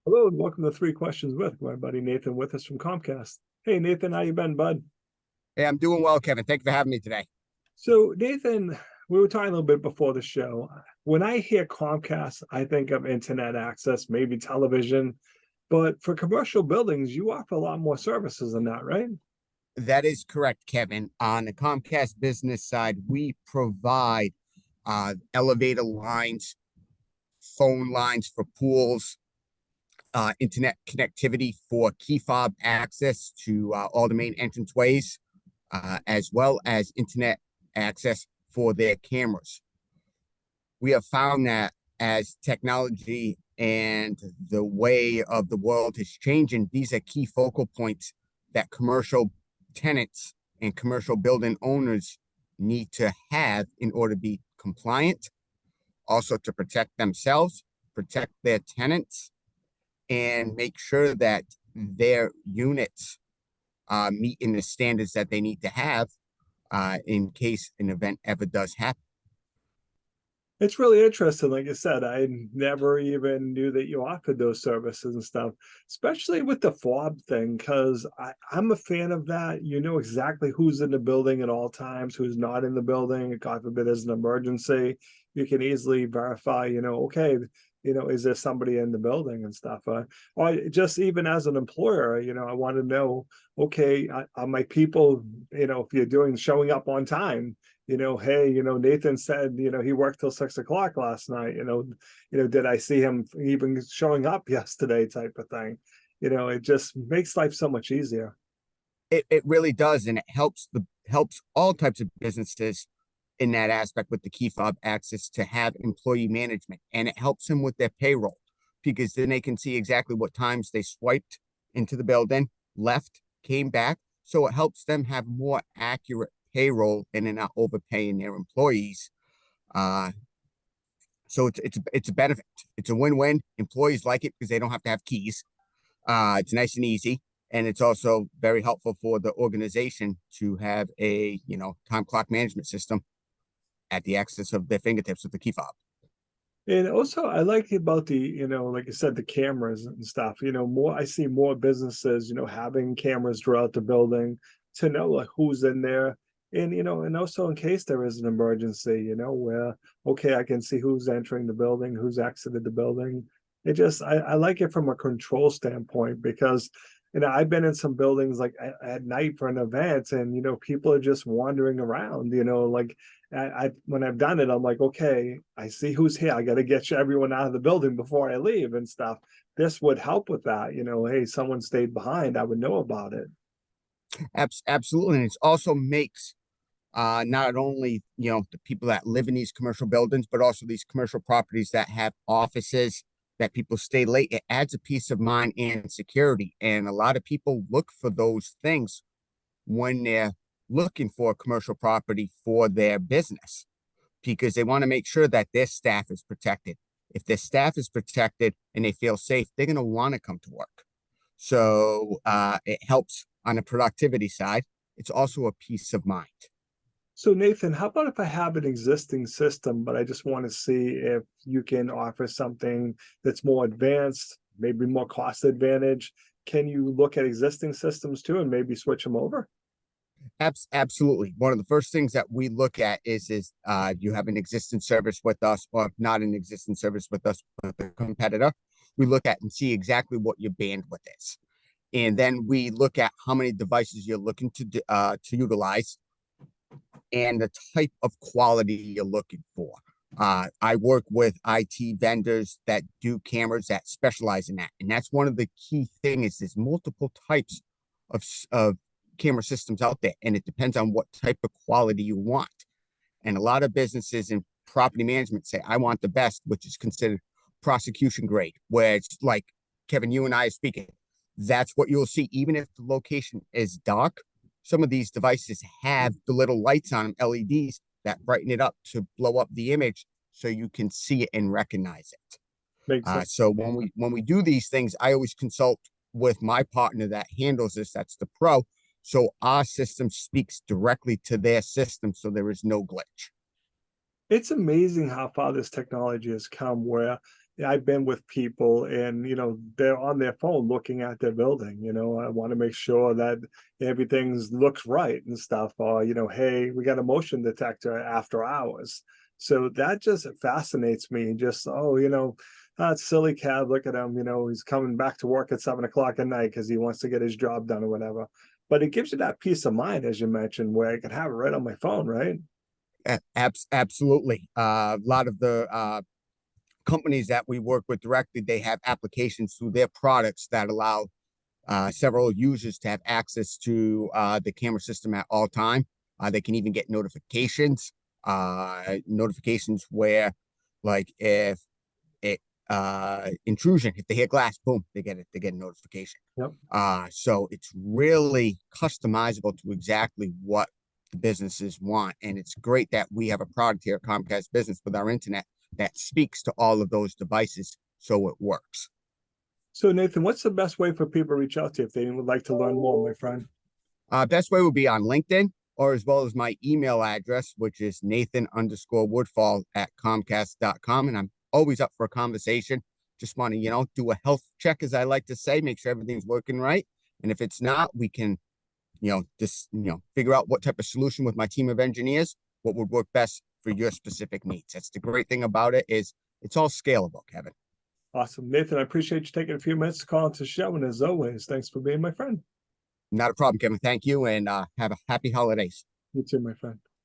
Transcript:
Hello and welcome to Three Questions with my buddy Nathan with us from Comcast. Hey Nathan, how you been, bud? Hey, I'm doing well, Kevin. Thank you for having me today. So Nathan, we were talking a little bit before the show. When I hear Comcast, I think of internet access, maybe television, but for commercial buildings, you offer a lot more services than that, right? That is correct, Kevin. On the Comcast business side, we provide elevator lines, phone lines for pools, internet connectivity for key fob access to all the main entranceways, as well as internet access for their cameras. We have found that as technology and the way of the world is changing, these are key focal points that commercial tenants and commercial building owners need to have in order to be compliant, also to protect themselves, protect their tenants, and make sure that their units meet in the standards that they need to have in case an event ever does happen. It's really interesting. Like I said, I never even knew that you offered those services and stuff, especially with the fob thing, because I'm a fan of that. You know exactly who's in the building at all times, who's not in the building. God forbid there's an emergency. You can easily verify, okay, is there somebody in the building and stuff? Or just even as an employer, I want to know, okay, are my people, if you're doing showing up on time, hey, Nathan said, he worked till 6 o'clock last night, did I see him even showing up yesterday type of thing. It just makes life so much easier. It really does, and it helps all types of businesses in that aspect with the key fob access to have employee management, and it helps them with their payroll because then they can see exactly what times they swiped into the building, left, came back. So it helps them have more accurate payroll and they're not overpaying their employees. Uh, so it's a benefit. It's a win-win. Employees like it because they don't have to have keys. It's nice and easy, and it's also very helpful for the organization to have a time clock management system at the access of their fingertips with the key fob. And also, I like about the, like I said, the cameras and stuff. I see more businesses, having cameras throughout the building to know like who's in there. And, and also in case there is an emergency, where, okay, I can see who's entering the building, who's exited the building. I like it from a control standpoint because, I've been in some buildings like at night for an event and, people are just wandering around, like when I've done it, I'm like, okay, I see who's here. I got to get everyone out of the building before I leave and stuff. This would help with that. Hey, someone stayed behind. I would know about it. Absolutely, and it also makes not only the people that live in these commercial buildings, but also these commercial properties that have offices that people stay late. It adds a peace of mind and security, and a lot of people look for those things when they're looking for a commercial property for their business because they want to make sure that their staff is protected. If their staff is protected and they feel safe, they're going to want to come to work. So it helps on the productivity side. It's also a peace of mind. So Nathan, how about if I have an existing system, but I just want to see if you can offer something that's more advanced, maybe more cost advantage? Can you look at existing systems too and maybe switch them over? Absolutely. One of the first things that we look at is you have an existing service with us, or if not an existing service with us, with a competitor. We look at and see exactly what your bandwidth is, and then we look at how many devices you're looking to utilize, and the type of quality you're looking for. I work with IT vendors that do cameras that specialize in that, and that's one of the key things. Is there's multiple types of camera systems out there, and it depends on what type of quality you want. And a lot of businesses in property management say, I want the best, which is considered prosecution grade, where it's like, Kevin, you and I are speaking. That's what you'll see. Even if the location is dark, some of these devices have the little lights on them, LEDs, that brighten it up to blow up the image so you can see it and recognize it. Makes sense. So when we do these things, I always consult with my partner that handles this. That's the pro. So our system speaks directly to their system, so there is no glitch. It's amazing how far this technology has come where I've been with people and, they're on their phone looking at their building, I want to make sure that everything's looks right and stuff. Or, hey, we got a motion detector after hours. So that just fascinates me. Just, oh, silly cab, look at him, he's coming back to work at 7 o'clock at night because he wants to get his job done or whatever. But it gives you that peace of mind, as you mentioned, where I can have it right on my phone, right? Absolutely. A lot of the companies that we work with directly, they have applications through their products that allow several users to have access to the camera system at all time. They can even get notifications where, like, if it intrusion, if they hear glass, boom, they get a notification. Yep. So it's really customizable to exactly what the businesses want, and it's great that we have a product here at Comcast Business with our internet that speaks to all of those devices, so it works. So Nathan, what's the best way for people to reach out to you if they would like to learn more, my friend? Best way would be on LinkedIn, or as well as my email address, which is Nathan_Woodfall@Comcast.com. And I'm always up for a conversation. Just want to, do a health check, as I like to say, make sure everything's working right. And if it's not, we can, figure out what type of solution with my team of engineers, what would work best for your specific needs. That's the great thing about it, is it's all scalable, Kevin. Awesome. Nathan, I appreciate you taking a few minutes to call into the show. And as always, thanks for being my friend. Not a problem, Kevin. Thank you, and have a happy holidays. You too, my friend.